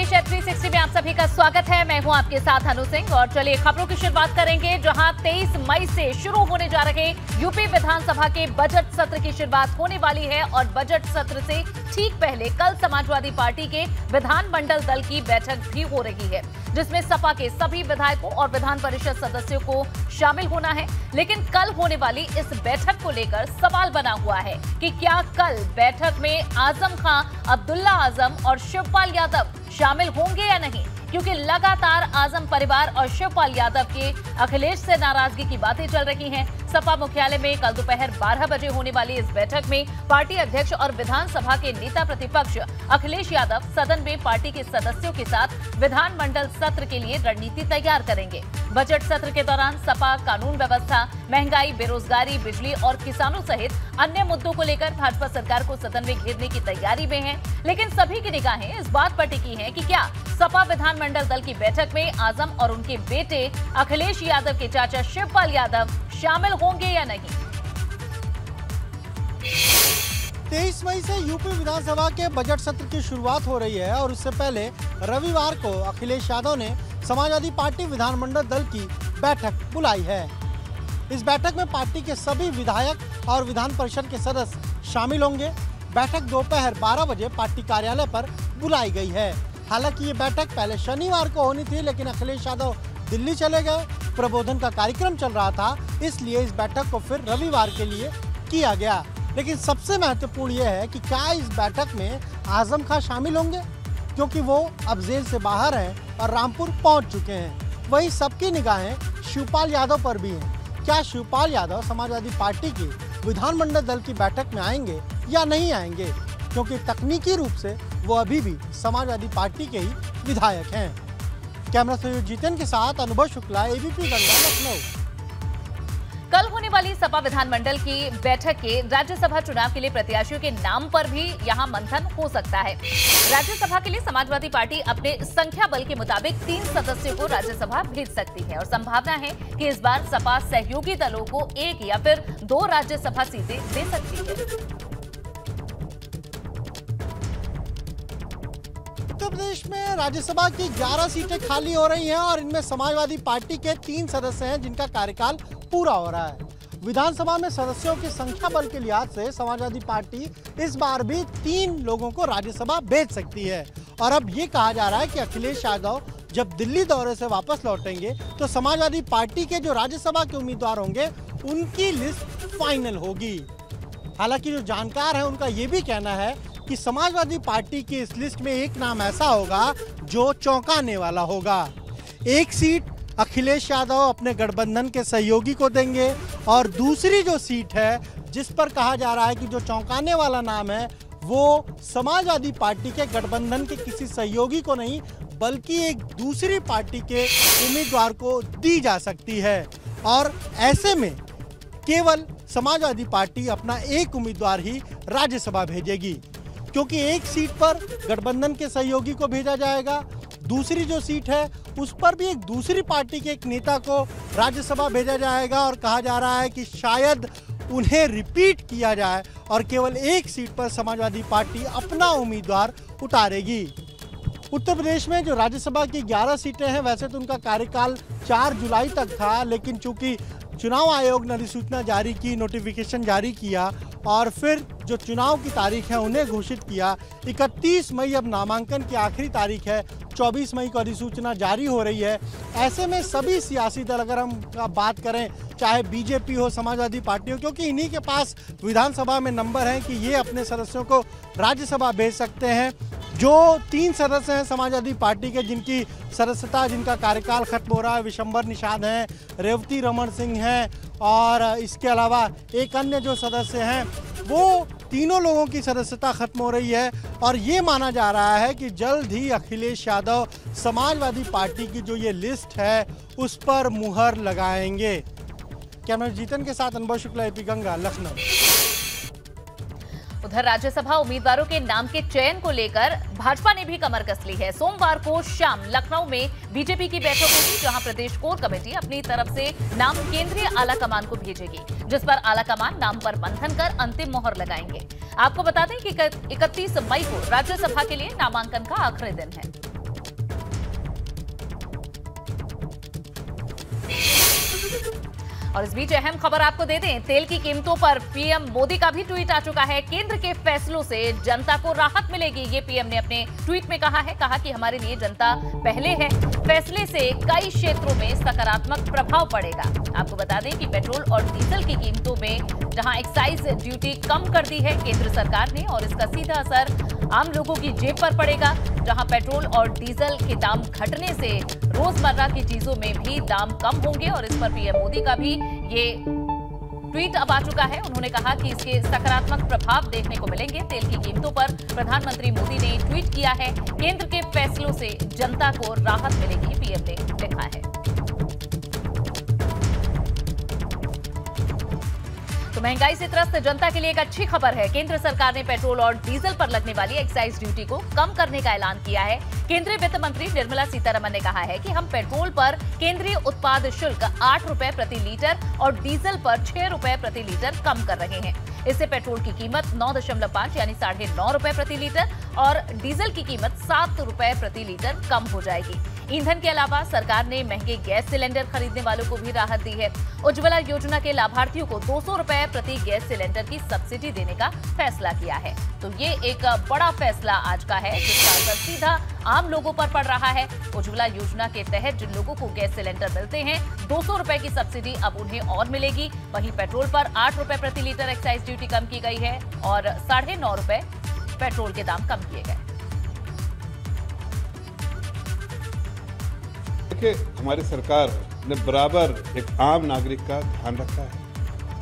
पेश है 360 में आप सभी का स्वागत है। मैं हूं आपके साथ अनु सिंह और चलिए खबरों की शुरुआत करेंगे, जहां 23 मई से शुरू होने जा रहे यूपी विधानसभा के बजट सत्र की शुरुआत होने वाली है और बजट सत्र से ठीक पहले कल समाजवादी पार्टी के विधानमंडल दल की बैठक भी हो रही है, जिसमें सपा के सभी विधायकों और विधान परिषद सदस्यों को शामिल होना है। लेकिन कल होने वाली इस बैठक को लेकर सवाल बना हुआ है कि क्या कल बैठक में आजम खां, अब्दुल्ला आजम और शिवपाल यादव शामिल होंगे या नहीं, क्योंकि लगातार आजम परिवार और शिवपाल यादव के अखिलेश से नाराजगी की बातें चल रही हैं। सपा मुख्यालय में कल दोपहर 12 बजे होने वाली इस बैठक में पार्टी अध्यक्ष और विधानसभा के नेता प्रतिपक्ष अखिलेश यादव सदन में पार्टी के सदस्यों के साथ विधानमंडल सत्र के लिए रणनीति तैयार करेंगे। बजट सत्र के दौरान सपा कानून व्यवस्था, महंगाई, बेरोजगारी, बिजली और किसानों सहित अन्य मुद्दों को लेकर भाजपा सरकार को सदन में घेरने की तैयारी में है। लेकिन सभी की निगाहें इस बात पर टिकी हैं कि क्या सपा विधानमंडल दल की बैठक में आजम और उनके बेटे अखिलेश यादव के चाचा शिवपाल यादव शामिल होंगे या नहीं। 23 मई से यूपी विधानसभा के बजट सत्र की शुरुआत हो रही है और उससे पहले रविवार को अखिलेश यादव ने समाजवादी पार्टी विधानमंडल दल की बैठक बुलाई है। इस बैठक में पार्टी के सभी विधायक और विधान परिषद के सदस्य शामिल होंगे। बैठक दोपहर 12 बजे पार्टी कार्यालय पर बुलाई गई है। हालांकि ये बैठक पहले शनिवार को होनी थी, लेकिन अखिलेश यादव दिल्ली चले गए, प्रबोधन का कार्यक्रम चल रहा था, इसलिए इस बैठक को फिर रविवार के लिए किया गया। लेकिन सबसे महत्वपूर्ण यह है कि क्या इस बैठक में आजम खां शामिल होंगे, क्योंकि वो अब जेल से बाहर हैं और रामपुर पहुंच चुके हैं। वहीं सबकी निगाहें शिवपाल यादव पर भी हैं। क्या शिवपाल यादव समाजवादी पार्टी की विधानमंडल दल की बैठक में आएंगे या नहीं आएंगे, क्योंकि तकनीकी रूप से वो अभी भी समाजवादी पार्टी के ही विधायक हैं। कैमरा सहयोगी जीतन के साथ अनुभव शुक्ला, एबीपी गंगा, लखनऊ। कल होने वाली सपा विधानमंडल की बैठक के राज्यसभा चुनाव के लिए प्रत्याशियों के नाम पर भी यहां मंथन हो सकता है। राज्यसभा के लिए समाजवादी पार्टी अपने संख्या बल के मुताबिक 3 सदस्यों को राज्यसभा भेज सकती है और संभावना है कि इस बार सपा सहयोगी दलों को 1 या फिर 2 राज्यसभा सीटें दे सकती है। उत्तर प्रदेश में राज्यसभा की 11 सीटें खाली हो रही हैं और इनमें समाजवादी पार्टी के 3 सदस्य हैं जिनका कार्यकाल पूरा हो रहा है। विधानसभा में सदस्यों की संख्या बल के लिहाज से समाजवादी पार्टी इस बार भी 3 लोगों को राज्यसभा भेज सकती है। और अब ये कहा जा रहा है कि अखिलेश यादव जब दिल्ली दौरे से वापस लौटेंगे तो समाजवादी पार्टी के जो राज्यसभा के उम्मीदवार होंगे उनकी लिस्ट फाइनल होगी। हालांकि जो जानकार है उनका ये भी कहना है कि समाजवादी पार्टी की इस लिस्ट में एक नाम ऐसा होगा जो चौंकाने वाला होगा। एक सीट अखिलेश यादव अपने गठबंधन के सहयोगी को देंगे और दूसरी जो सीट है जिस पर कहा जा रहा है कि जो चौंकाने वाला नाम है वो समाजवादी पार्टी के गठबंधन के किसी सहयोगी को नहीं बल्कि एक दूसरी पार्टी के उम्मीदवार को दी जा सकती है। और ऐसे में केवल समाजवादी पार्टी अपना एक उम्मीदवार ही राज्यसभा भेजेगी, क्योंकि एक सीट पर गठबंधन के सहयोगी को भेजा जाएगा, दूसरी जो सीट है उस पर भी एक दूसरी पार्टी के एक नेता को राज्यसभा भेजा जाएगा और कहा जा रहा है कि शायद उन्हें रिपीट किया जाए और केवल एक सीट पर समाजवादी पार्टी अपना उम्मीदवार उतारेगी। उत्तर प्रदेश में जो राज्यसभा की 11 सीटें हैं, वैसे तो उनका कार्यकाल 4 जुलाई तक था, लेकिन चूंकि चुनाव आयोग ने अधिसूचना जारी की, नोटिफिकेशन जारी किया और फिर जो चुनाव की तारीख है उन्हें घोषित किया। 31 मई अब नामांकन की आखिरी तारीख है, 24 मई को अधिसूचना जारी हो रही है। ऐसे में सभी सियासी दल, अगर हम बात करें चाहे बीजेपी हो, समाजवादी पार्टी हो, क्योंकि इन्हीं के पास विधानसभा में नंबर हैं कि ये अपने सदस्यों को राज्यसभा भेज सकते हैं। जो 3 सदस्य हैं समाजवादी पार्टी के जिनकी सदस्यता, जिनका कार्यकाल खत्म हो रहा है, विशंबर निषाद हैं, रेवती रमन सिंह हैं और इसके अलावा एक अन्य जो सदस्य हैं, वो तीनों लोगों की सदस्यता खत्म हो रही है और ये माना जा रहा है कि जल्द ही अखिलेश यादव समाजवादी पार्टी की जो ये लिस्ट है उस पर मुहर लगाएंगे। कैमरा जीतन के साथ अनुभव शुक्ला, एबीपी गंगा, लखनऊ। उधर राज्यसभा उम्मीदवारों के नाम के चयन को लेकर भाजपा ने भी कमर कस ली है। सोमवार को शाम लखनऊ में बीजेपी की बैठक होगी, जहां प्रदेश कोर कमेटी अपनी तरफ से नाम केंद्रीय आला कमान को भेजेगी, जिस पर आला कमान नाम पर मंथन कर अंतिम मोहर लगाएंगे। आपको बता दें कि 31 मई को राज्यसभा के लिए नामांकन का आखिरी दिन है। और इस बीच अहम खबर आपको दे दें, तेल की कीमतों पर पीएम मोदी का भी ट्वीट आ चुका है। केंद्र के फैसलों से जनता को राहत मिलेगी, ये पीएम ने अपने ट्वीट में कहा है। कहा कि हमारे लिए जनता पहले है, फैसले से कई क्षेत्रों में सकारात्मक प्रभाव पड़ेगा। आपको बता दें कि पेट्रोल और डीजल की कीमतों में जहां एक्साइज ड्यूटी कम कर दी है केंद्र सरकार ने, और इसका सीधा असर आम लोगों की जेब पर पड़ेगा। जहां पेट्रोल और डीजल के दाम घटने से रोजमर्रा की चीजों में भी दाम कम होंगे, और इस पर पीएम मोदी का भी ये ट्वीट अब आ चुका है। उन्होंने कहा कि इसके सकारात्मक प्रभाव देखने को मिलेंगे। तेल की कीमतों पर प्रधानमंत्री मोदी ने ट्वीट किया है, केंद्र के फैसलों से जनता को राहत मिलेगी, पीएम ने लिखा है। तो महंगाई से त्रस्त जनता के लिए एक अच्छी खबर है। केंद्र सरकार ने पेट्रोल और डीजल पर लगने वाली एक्साइज ड्यूटी को कम करने का ऐलान किया है। केंद्रीय वित्त मंत्री निर्मला सीतारमण ने कहा है कि हम पेट्रोल पर केंद्रीय उत्पाद शुल्क 8 रुपए प्रति लीटर और डीजल पर 6 रुपए प्रति लीटर कम कर रहे हैं। इससे पेट्रोल की कीमत 9.5 यानी 9.5 रुपए प्रति लीटर और डीजल की कीमत 7 रुपए प्रति लीटर कम हो जाएगी। ईंधन के अलावा सरकार ने महंगे गैस सिलेंडर खरीदने वालों को भी राहत दी है। उज्ज्वला योजना के लाभार्थियों को 200 रुपए प्रति गैस सिलेंडर की सब्सिडी देने का फैसला किया है। तो ये एक बड़ा फैसला आज का है, जिसका असर सीधा आम लोगों पर पड़ रहा है। उज्ज्वला योजना के तहत जिन लोगों को गैस सिलेंडर मिलते हैं, 200 रुपए की सब्सिडी अब उन्हें और मिलेगी। वहीं पेट्रोल पर 8 रुपए प्रति लीटर एक्साइज ड्यूटी कम की गई है और 9.5 रुपए पेट्रोल के दाम कम किए गए। देखिए, हमारी सरकार ने बराबर एक आम नागरिक का ध्यान रखा है,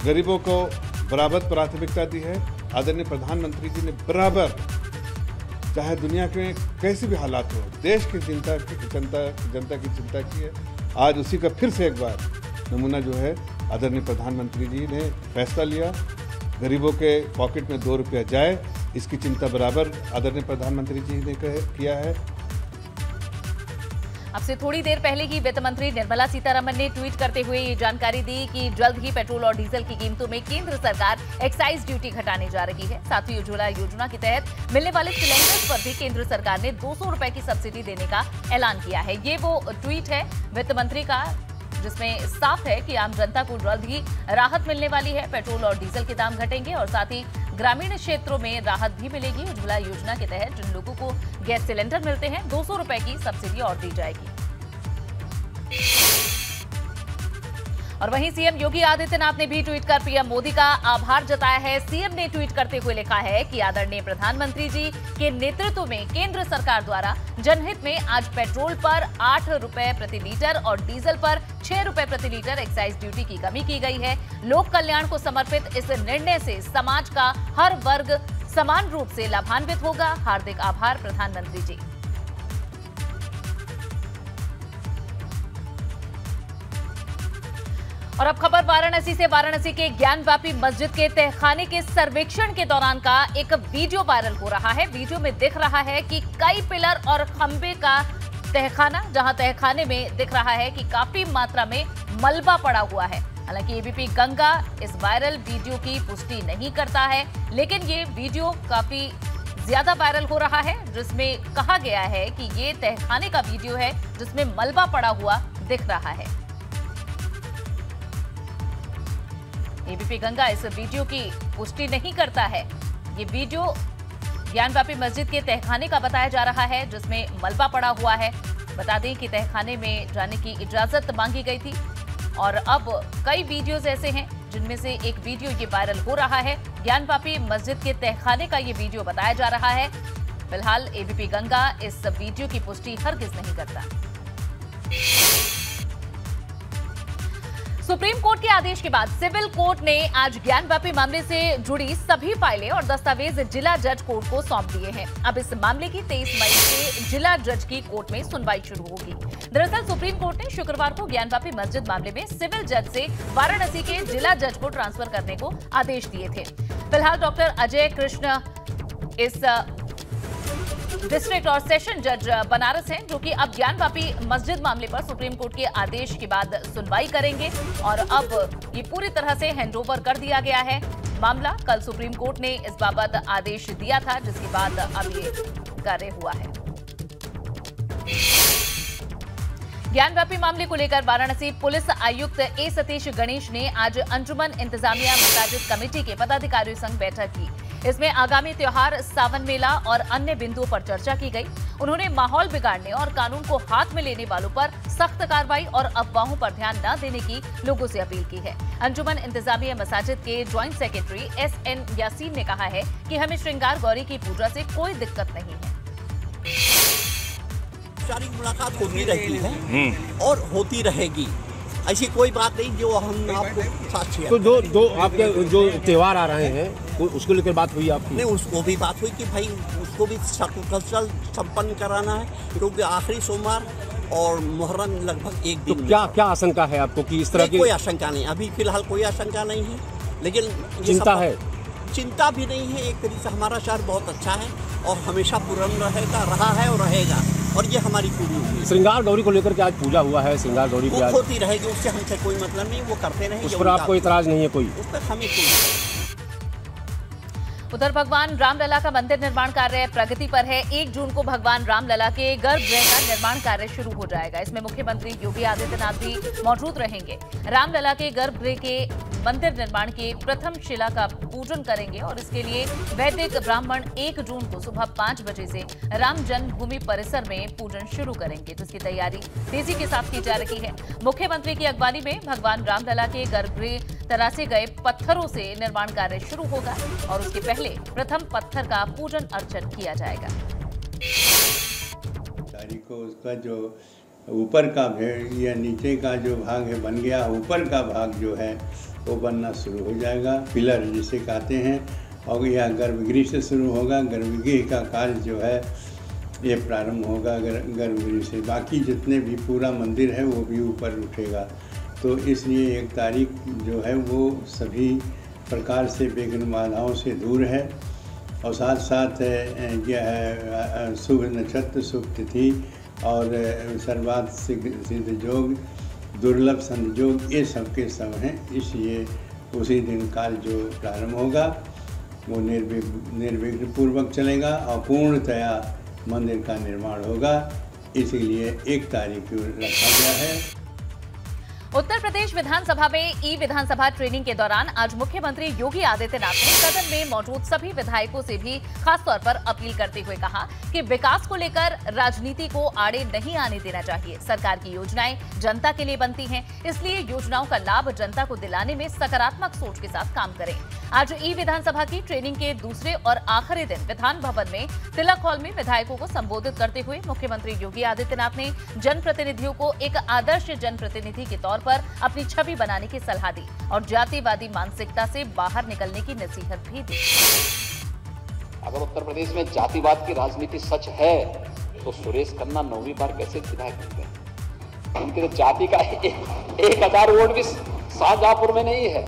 गरीबों को बराबर प्राथमिकता दी है। आदरणीय प्रधानमंत्री जी ने बराबर, चाहे दुनिया के कैसे भी हालात हो, देश की जनता की चिंता की है। आज उसी का फिर से एक बार नमूना जो है, आदरणीय प्रधानमंत्री जी ने फैसला लिया, गरीबों के पॉकेट में 2 रुपया जाए, इसकी चिंता बराबर आदरणीय प्रधानमंत्री जी ने किया है। अब से थोड़ी देर पहले ही वित्त मंत्री निर्मला सीतारमण ने ट्वीट करते हुए ये जानकारी दी कि जल्द ही पेट्रोल और डीजल की कीमतों में केंद्र सरकार एक्साइज ड्यूटी घटाने जा रही है। साथ ही उज्ज्वला योजना के तहत मिलने वाले सिलेंडर्स पर भी केंद्र सरकार ने 200 रुपए की सब्सिडी देने का ऐलान किया है। ये वो ट्वीट है वित्त मंत्री का, जिसमें साफ है कि आम जनता को जल्द ही राहत मिलने वाली है। पेट्रोल और डीजल के दाम घटेंगे और साथ ही ग्रामीण क्षेत्रों में राहत भी मिलेगी। उज्ज्वला योजना के तहत जिन लोगों को गैस सिलेंडर मिलते हैं, 200 रुपए की सब्सिडी और दी जाएगी। और वहीं सीएम योगी आदित्यनाथ ने भी ट्वीट कर पीएम मोदी का आभार जताया है। सीएम ने ट्वीट करते हुए लिखा है कि आदरणीय प्रधानमंत्री जी के नेतृत्व में केंद्र सरकार द्वारा जनहित में आज पेट्रोल पर 8 रुपए प्रति लीटर और डीजल पर 6 रुपए प्रति लीटर एक्साइज ड्यूटी की कमी की गई है। लोक कल्याण को समर्पित इस निर्णय से समाज का हर वर्ग समान रूप से लाभान्वित होगा। हार्दिक आभार प्रधानमंत्री जी। और अब खबर वाराणसी से। वाराणसी के ज्ञानवापी मस्जिद के तहखाने के सर्वेक्षण के दौरान का एक वीडियो वायरल हो रहा है। वीडियो में दिख रहा है कि कई पिलर और खंबे का तहखाना, जहां तहखाने में दिख रहा है कि काफी मात्रा में मलबा पड़ा हुआ है। हालांकि एबीपी गंगा इस वायरल वीडियो की पुष्टि नहीं करता है, लेकिन ये वीडियो काफी ज्यादा वायरल हो रहा है, जिसमें कहा गया है कि ये तहखाने का वीडियो है जिसमें मलबा पड़ा हुआ दिख रहा है। एबीपी गंगा इस वीडियो की पुष्टि नहीं करता है। ये वीडियो ज्ञानवापी मस्जिद के तहखाने का बताया जा रहा है, जिसमें मलबा पड़ा हुआ है। बता दें कि तहखाने में जाने की इजाजत मांगी गई थी और अब कई वीडियोज ऐसे हैं जिनमें से एक वीडियो ये वायरल हो रहा है। ज्ञानवापी मस्जिद के तहखाने का ये वीडियो बताया जा रहा है। फिलहाल एबीपी गंगा इस वीडियो की पुष्टि हरगिज नहीं करता। सुप्रीम कोर्ट के आदेश के बाद सिविल कोर्ट ने आज ज्ञानवापी मामले से जुड़ी सभी फाइलें और दस्तावेज जिला जज कोर्ट को सौंप दिए हैं। अब इस मामले की 23 मई से जिला जज की कोर्ट में सुनवाई शुरू होगी। दरअसल सुप्रीम कोर्ट ने शुक्रवार को ज्ञानवापी मस्जिद मामले में सिविल जज से वाराणसी के जिला जज को ट्रांसफर करने को आदेश दिए थे। फिलहाल डॉक्टर अजय कृष्ण इस डिस्ट्रिक्ट और सेशन जज बनारस हैं, जो कि अब ज्ञानवापी मस्जिद मामले पर सुप्रीम कोर्ट के आदेश के बाद सुनवाई करेंगे और अब ये पूरी तरह से हैंडओवर कर दिया गया है मामला। कल सुप्रीम कोर्ट ने इस बाबत आदेश दिया था, जिसके बाद अब ये कार्य हुआ है। ज्ञानव्यापी मामले को लेकर वाराणसी पुलिस आयुक्त ए सतीश गणेश ने आज अंजुमन इंतजामिया मसाजिद कमेटी के पदाधिकारियों संग बैठक की। इसमें आगामी त्योहार, सावन मेला और अन्य बिंदुओं पर चर्चा की गई। उन्होंने माहौल बिगाड़ने और कानून को हाथ में लेने वालों पर सख्त कार्रवाई और अफवाहों पर ध्यान न देने की लोगों से अपील की है। अंजुमन इंतजामिया मसाजिद के ज्वाइंट सेक्रेटरी एसएन यासीन ने कहा है कि हमें श्रृंगार गौरी की पूजा से कोई दिक्कत नहीं है। औपचारिक मुलाकात होती रहती है और होती रहेगी, ऐसी कोई बात नहीं जो हम आपको साथ शेयर। तो दो आपके जो त्योहार आ रहे हैं उसको लेकर बात हुई आपकी? नहीं, उसको भी बात हुई कि भाई उसको भी कल्चरल संपन्न कराना है, क्योंकि आखिरी सोमवार और मुहर्रम लगभग एक दिन। तो क्या आशंका है आपको कि इस तरह की? कोई आशंका नहीं, अभी फिलहाल कोई आशंका नहीं है, लेकिन चिंता है? चिंता भी नहीं है। एक तरीके से हमारा शहर बहुत अच्छा है और हमेशा पुराना रहेगा, रहा है और रहेगा, और ये हमारी पूरी हुई। श्रृंगार गौरी को लेकर के आज पूजा हुआ है, श्रृंगार गौरी वो होती रहेगी, उससे हमसे कोई मतलब नहीं, वो करते रहेंगे। उस पर आपको इतराज नहीं है कोई? उस पर हमें कोई। उधर भगवान रामलला का मंदिर निर्माण कार्य प्रगति पर है। 1 जून को भगवान रामलला के गर्भगृह का निर्माण कार्य शुरू हो जाएगा। इसमें मुख्यमंत्री योगी आदित्यनाथ भी मौजूद रहेंगे। रामलला के गर्भगृह के मंदिर निर्माण के प्रथम शिला का पूजन करेंगे और इसके लिए वैदिक ब्राह्मण 1 जून को सुबह 5 बजे से राम जन्मभूमि परिसर में पूजन शुरू करेंगे, जिसकी तैयारी तेजी के साथ की जा रही है। मुख्यमंत्री की अगवानी में भगवान रामलला के गर्भगृह तरासे गए पत्थरों से निर्माण कार्य शुरू होगा और उसके पहले प्रथम पत्थर का पूजन अर्चन किया जाएगा। तारीख को उसका जो ऊपर का या नीचे का जो भाग है बन गया, ऊपर का भाग जो है वो बनना शुरू हो जाएगा, पिलर जिसे कहते हैं, और यह गर्भगृह से शुरू होगा। गर्भगृह का कार्य जो है ये प्रारंभ होगा गर्भगृह से। बाकी जितने भी पूरा मंदिर है वो भी ऊपर उठेगा। तो इसलिए 1 तारीख जो है वो सभी प्रकार से विघ्न बाधाओं से दूर है, और साथ साथ यह है शुभ नक्षत्र, शुभ तिथि और सर्वार्थ सिद्ध योग, दुर्लभ संयोग, ये सब के सब हैं। इसलिए उसी दिन काल जो प्रारंभ होगा वो निर्विघ्न पूर्वक चलेगा और पूर्णतया मंदिर का निर्माण होगा। इसीलिए 1 तारीख रखा गया है। उत्तर प्रदेश विधानसभा में ई विधानसभा ट्रेनिंग के दौरान आज मुख्यमंत्री योगी आदित्यनाथ ने सदन में मौजूद सभी विधायकों से भी खासतौर पर अपील करते हुए कहा कि विकास को लेकर राजनीति को आड़े नहीं आने देना चाहिए। सरकार की योजनाएं जनता के लिए बनती हैं, इसलिए योजनाओं का लाभ जनता को दिलाने में सकारात्मक सोच के साथ काम करें। आज ई विधानसभा की ट्रेनिंग के दूसरे और आखिरी दिन विधान भवन में तिलक हॉल में विधायकों को संबोधित करते हुए मुख्यमंत्री योगी आदित्यनाथ ने जनप्रतिनिधियों को एक आदर्श जनप्रतिनिधि के तौर पर अपनी छवि बनाने की सलाह दी और जातिवादी मानसिकता से बाहर निकलने की नसीहत भी दी। अगर उत्तर प्रदेश में जातिवाद की राजनीति सच है तो सुरेश खन्ना 9वीं बार कैसे विधायक बन गए? उनके तो जाति का 1000 वोट भी शाहजहांपुर में नहीं है।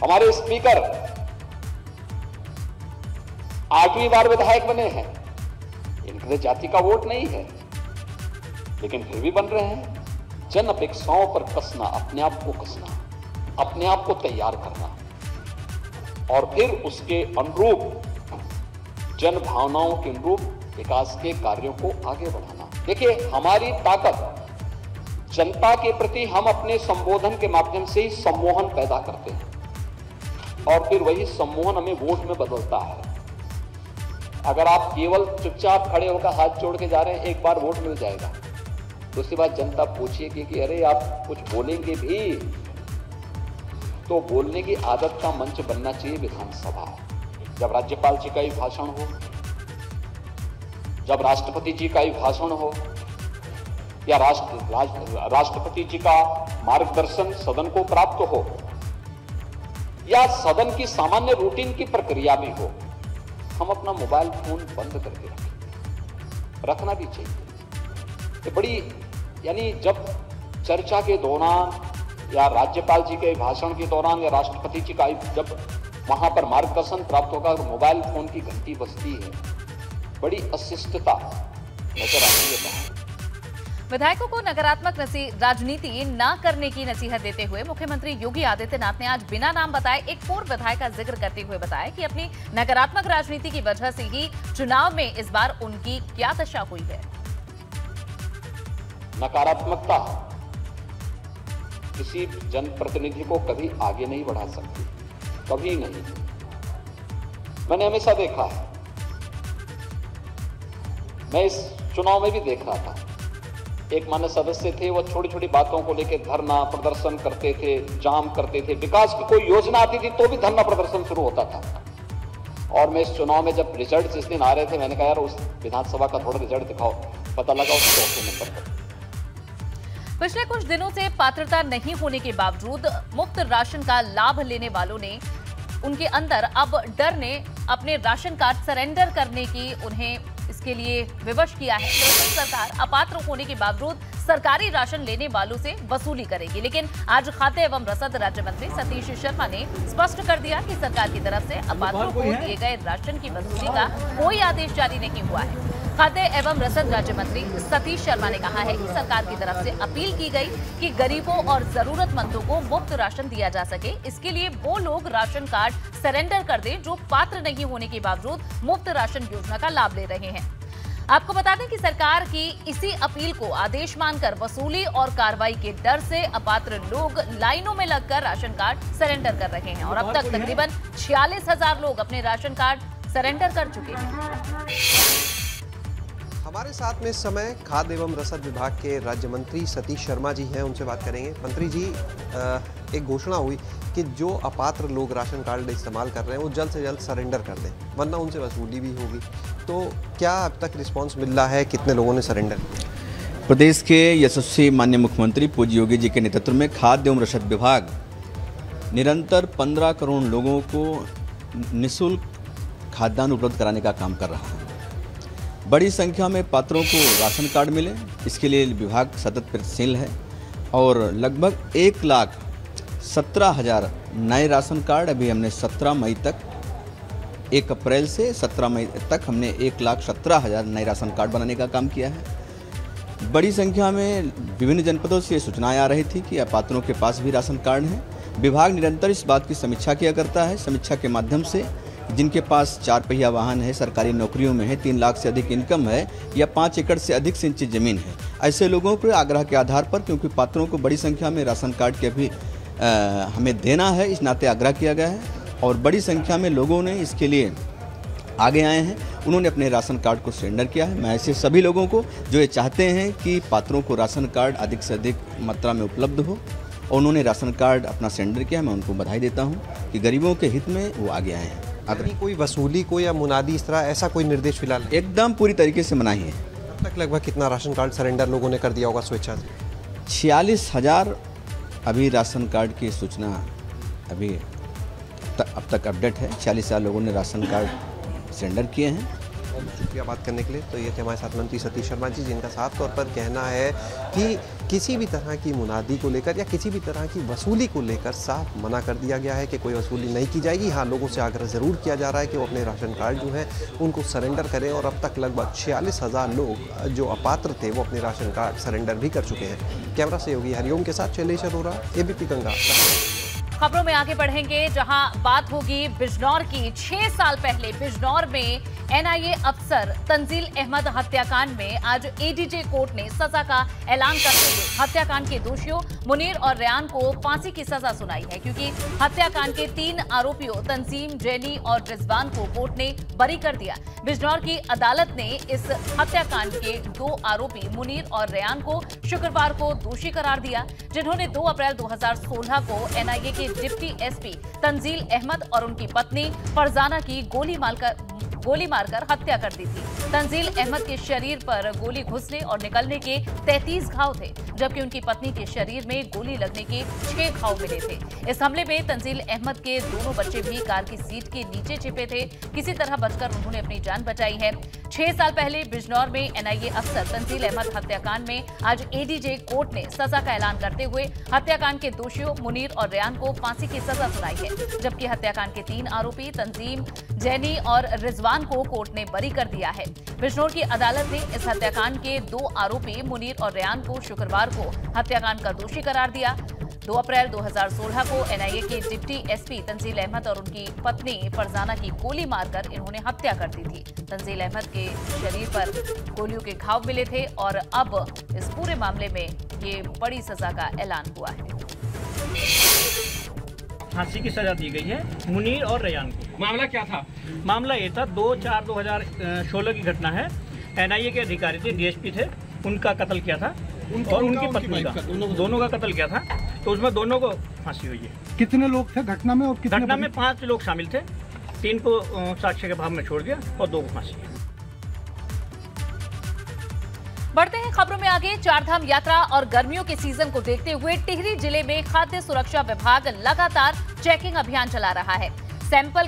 हमारे स्पीकर 8वीं बार विधायक बने हैं, इनके तो जाति का वोट नहीं है, लेकिन फिर भी बन रहे हैं। जन अपेक्षाओं पर कसना, अपने आप को कसना, अपने आप को तैयार करना और फिर उसके अनुरूप जन भावनाओं के अनुरूप विकास के कार्यों को आगे बढ़ाना। देखिए, हमारी ताकत जनता के प्रति हम अपने संबोधन के माध्यम से ही सम्मोहन पैदा करते हैं और फिर वही सम्मोहन हमें वोट में बदलता है। अगर आप केवल चुपचाप खड़े होकर हाथ जोड़ के जा रहे हैं, एक बार वोट मिल जाएगा, दूसरी बात जनता पूछिएगी कि अरे आप कुछ बोलेंगे भी, तो बोलने की आदत का मंच बनना चाहिए विधानसभा। जब राज्यपाल जी का ही भाषण हो, जब राष्ट्रपति जी का ही भाषण हो या राष्ट्रपति जी का मार्गदर्शन सदन को प्राप्त हो या सदन की सामान्य रूटीन की प्रक्रिया भी हो, हम अपना मोबाइल फोन बंद करके रखना भी चाहिए। ये बड़ी यानी जब चर्चा के दौरान या राज्यपाल जी के भाषण के दौरान या राष्ट्रपति जी का जब वहां पर मार्गदर्शन प्राप्त होगा और मोबाइल फोन की घंटी बजती है, बड़ी अशिष्टता नजर आती है। विधायकों को नकारात्मक राजनीति न करने की नसीहत देते हुए मुख्यमंत्री योगी आदित्यनाथ ने आज बिना नाम बताए एक पूर्व विधायक का जिक्र करते हुए बताया कि अपनी नकारात्मक राजनीति की वजह से ही चुनाव में इस बार उनकी क्या दशा हुई है। नकारात्मकता किसी जनप्रतिनिधि को कभी आगे नहीं बढ़ा सकती, कभी नहीं। मैंने हमेशा देखा है, मैं इस चुनाव में भी देख रहा था, एक मान्य सदस्य थे, वो छोटी छोटी बातों को लेकर धरना प्रदर्शन करते थे, जाम करते थे। विकास की कोई योजना आती थी तो भी धरना प्रदर्शन शुरू होता था। और मैं इस चुनाव में जब रिजल्ट जिस दिन आ रहे थे, मैंने कहा यार उस विधानसभा का थोड़ा रिजल्ट दिखाओ, पता लगा उस चौथे नंबर पर। पिछले कुछ दिनों से पात्रता नहीं होने के बावजूद मुफ्त राशन का लाभ लेने वालों ने, उनके अंदर अब डर ने अपने राशन कार्ड सरेंडर करने की उन्हें इसके लिए विवश किया है। दरअसल सरकार अपात्र होने के बावजूद सरकारी राशन लेने वालों से वसूली करेगी, लेकिन आज खाद्य एवं रसद राज्य मंत्री सतीश शर्मा ने स्पष्ट कर दिया कि सरकार की तरफ से अपात्रों को दिए गए राशन की वसूली का कोई आदेश जारी नहीं हुआ है। खाद्य एवं रसद राज्य मंत्री सतीश शर्मा ने कहा है कि सरकार की तरफ से अपील की गई कि गरीबों और जरूरतमंदों को मुफ्त राशन दिया जा सके। इसके लिए वो लोग राशन कार्ड सरेंडर कर दें जो पात्र नहीं होने के बावजूद मुफ्त राशन योजना का लाभ ले रहे हैं। आपको बता दें कि सरकार की इसी अपील को आदेश मानकर वसूली और कार्रवाई के डर से अपात्र लोग लाइनों में लगकर राशन कार्ड सरेंडर कर रहे हैं और अब तक तकरीबन 46,000 लोग अपने राशन कार्ड सरेंडर कर चुके हैं। हमारे साथ में इस समय खाद्य एवं रसद विभाग के राज्य मंत्री सतीश शर्मा जी हैं, उनसे बात करेंगे। मंत्री जी, एक घोषणा हुई कि जो अपात्र लोग राशन कार्ड इस्तेमाल कर रहे हैं वो जल्द से जल्द सरेंडर कर दें, वरना उनसे वसूली भी होगी। तो क्या अब तक रिस्पांस मिल रहा है, कितने लोगों ने सरेंडर किया? प्रदेश के यशस्वी माननीय मुख्यमंत्री पूज्य योगी जी के नेतृत्व में खाद्य एवं रसद विभाग निरंतर 15 करोड़ लोगों को निःशुल्क खाद्यान्न उपलब्ध कराने का काम कर रहा है। बड़ी संख्या में पात्रों को राशन कार्ड मिले, इसके लिए विभाग सतत प्रयत्नशील है और लगभग 1,17,000 नए राशन कार्ड अभी हमने 17 मई तक, 1 अप्रैल से 17 मई तक हमने 1,17,000 नए राशन कार्ड बनाने का काम किया है। बड़ी संख्या में विभिन्न जनपदों से सूचनाएं आ रही थी कि अपात्रों के पास भी राशन कार्ड हैं। विभाग निरंतर इस बात की समीक्षा किया करता है। समीक्षा के माध्यम से जिनके पास 4 पहिया वाहन है, सरकारी नौकरियों में है, 3 लाख से अधिक इनकम है या 5 एकड़ से अधिक सिंचित जमीन है, ऐसे लोगों को आग्रह के आधार पर, क्योंकि पात्रों को बड़ी संख्या में राशन कार्ड के अभी हमें देना है, इस नाते आग्रह किया गया है और बड़ी संख्या में लोगों ने इसके लिए आगे आए हैं। उन्होंने अपने राशन कार्ड को सरेंडर किया है। मैं ऐसे सभी लोगों को जो ये चाहते हैं कि पात्रों को राशन कार्ड अधिक से अधिक मात्रा में उपलब्ध हो और उन्होंने राशन कार्ड अपना सरेंडर किया, मैं उनको बधाई देता हूँ कि गरीबों के हित में वो आगे आए हैं। अगर कोई वसूली को या मुनादी इस तरह ऐसा कोई निर्देश फिलहाल एकदम पूरी तरीके से मनाही है। अब तक लगभग कितना राशन कार्ड सरेंडर लोगों ने कर दिया होगा स्वेच्छा से? 46,000 अभी राशन कार्ड की सूचना अभी अब तक अपडेट है। 46,000 लोगों ने राशन कार्ड सरेंडर किए हैं। शुक्रिया बात करने के लिए। तो ये थे हमारे साथ मंत्री सतीश शर्मा जी, जिनका साफ तौर पर कहना है कि किसी भी तरह की मुनादी को लेकर या किसी भी तरह की वसूली को लेकर साफ मना कर दिया गया है कि कोई वसूली नहीं की जाएगी। हाँ, लोगों से आग्रह ज़रूर किया जा रहा है कि वो अपने राशन कार्ड जो हैं उनको सरेंडर करें और अब तक लगभग 46,000 लोग जो अपात्र थे वो अपने राशन कार्ड सरेंडर भी कर चुके हैं। कैमरा सहयोगी हरिओम के साथ शैलेश अरोरा, एबीपी गंगा। खबरों में आगे बढ़ेंगे, जहां बात होगी बिजनौर की। 6 साल पहले बिजनौर में एनआईए अफसर तंजील अहमद हत्याकांड में आज एडीजे कोर्ट ने सजा का ऐलान करते हुए हत्याकांड के दोषियों मुनीर और रेयान को फांसी की सजा सुनाई है, क्योंकि हत्याकांड के 3 आरोपियों तंजीम, जैनी और रिजवान को कोर्ट ने बरी कर दिया। बिजनौर की अदालत ने इस हत्याकांड के 2 आरोपी मुनीर और रेयान को शुक्रवार को दोषी करार दिया, जिन्होंने 2 अप्रैल 2016 को एनआईए के डिप्टी एसपी तंजील अहमद और उनकी पत्नी फरजाना की गोली मारकर हत्या कर दी थी। तंजील अहमद के शरीर पर गोली घुसने और निकलने के 33 घाव थे, जबकि उनकी पत्नी के शरीर में गोली लगने के 6 घाव मिले थे। इस हमले में तंजील अहमद के दोनों बच्चे भी कार की सीट के नीचे छिपे थे। किसी तरह बचकर उन्होंने अपनी जान बचाई है। 6 साल पहले बिजनौर में एनआईए अफसर तंजील अहमद हत्याकांड में आज एडीजे कोर्ट ने सजा का ऐलान करते हुए हत्याकांड के दोषियों मुनीर और रेयान को फांसी की सजा सुनाई है, जबकि हत्याकांड के 3 आरोपी तंजीम, जैनी और रिजवान को कोर्ट ने बरी कर दिया है। बिजनौर की अदालत ने इस हत्याकांड के 2 आरोपी मुनीर और रेयान को शुक्रवार को हत्याकांड का दोषी करार दिया। 2 अप्रैल 2016 को एनआईए के डिप्टी एसपी तंजील अहमद और उनकी पत्नी फरजाना की गोली मारकर इन्होंने हत्या कर दी थी। तंजील अहमद के शरीर पर गोलियों के घाव मिले थे और अब इस पूरे मामले में ये बड़ी सजा का ऐलान हुआ है। फांसी की सजा दी गई है मुनीर और रैयान को। मामला क्या था? मामला ये था 2/4/2016 की घटना है। एनआईए के अधिकारी थे, डीएसपी थे, उनका कत्ल किया था और उनकी पत्नी का, दोनों का कत्ल किया था। तो उसमें दोनों को फांसी हुई है। कितने लोग थे घटना में? और कितने घटना में 5 लोग शामिल थे, 3 को साक्ष्य के भाव में छोड़ दिया और 2 को फांसी। बढ़ते हैं खबरों में आगे। चारधाम यात्रा और गर्मियों के सीजन को देखते हुए टिहरी जिले में खाद्य सुरक्षा विभाग लगातार चेकिंग अभियान चला रहा है। सैंपल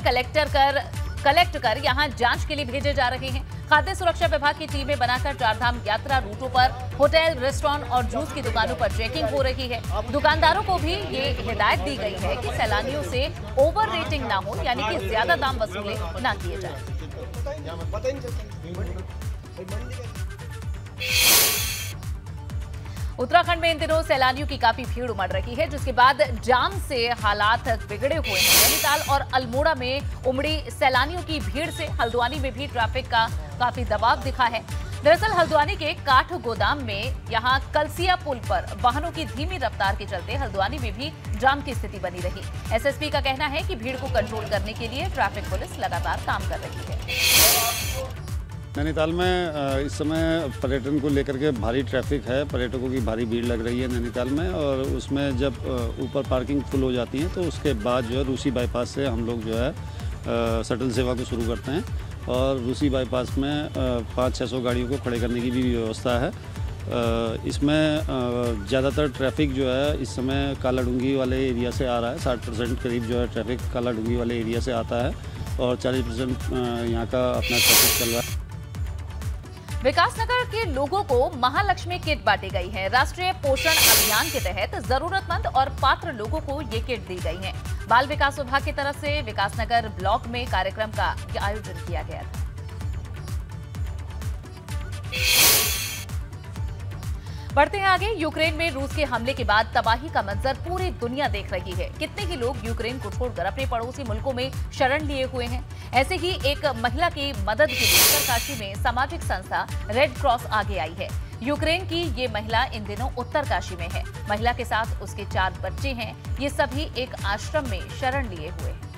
कलेक्ट कर यहां जांच के लिए भेजे जा रहे हैं। खाद्य सुरक्षा विभाग की टीमें बनाकर चारधाम यात्रा रूटों पर होटल, रेस्टोरेंट और जूस की दुकानों पर चेकिंग हो रही है। दुकानदारों को भी ये हिदायत दी गई है कि सैलानियों से ओवर रेटिंग ना हो, यानी कि ज्यादा दाम वसूले ना किए जाए। उत्तराखंड में इन दिनों सैलानियों की काफी भीड़ उमड़ रही है, जिसके बाद जाम से हालात बिगड़े हुए हैं। नैनीताल और अल्मोड़ा में उमड़ी सैलानियों की भीड़ से हल्द्वानी में भी ट्रैफिक का काफी दबाव दिखा है। दरअसल हल्द्वानी के काठ गोदाम में यहां कलसिया पुल पर वाहनों की धीमी रफ्तार के चलते हल्द्वानी में भी जाम की स्थिति बनी रही। एसएसपी का कहना है कि भीड़ को कंट्रोल करने के लिए ट्रैफिक पुलिस लगातार काम कर रही है। नैनीताल में इस समय पर्यटन को लेकर के भारी ट्रैफिक है, पर्यटकों की भारी भीड़ लग रही है नैनीताल में। और उसमें जब ऊपर पार्किंग फुल हो जाती है तो उसके बाद जो है रूसी बाईपास से हम लोग जो है शटल सेवा को शुरू करते हैं। और रूसी बाईपास में 500-600 गाड़ियों को खड़े करने की भी व्यवस्था है। इसमें ज़्यादातर ट्रैफिक जो है इस समय कालाडूंगी वाले एरिया से आ रहा है। 60% करीब जो है ट्रैफिक कालाडूंगी वाले एरिया से आता है और 40% यहाँ का अपना ट्रैफिक चल रहा है। विकासनगर के लोगों को महालक्ष्मी किट बांटी गई है। राष्ट्रीय पोषण अभियान के तहत जरूरतमंद और पात्र लोगों को ये किट दी गई है। बाल विकास विभाग की तरफ से विकासनगर ब्लॉक में कार्यक्रम का आयोजन किया गया था। बढ़ते हैं आगे। यूक्रेन में रूस के हमले के बाद तबाही का मंजर पूरी दुनिया देख रही है। कितने ही लोग यूक्रेन को छोड़कर अपने पड़ोसी मुल्कों में शरण लिए हुए हैं। ऐसे ही एक महिला की मदद के लिए उत्तरकाशी में सामाजिक संस्था रेड क्रॉस आगे आई है। यूक्रेन की ये महिला इन दिनों उत्तरकाशी में है। महिला के साथ उसके 4 बच्चे हैं। ये सभी एक आश्रम में शरण लिए हुए हैं।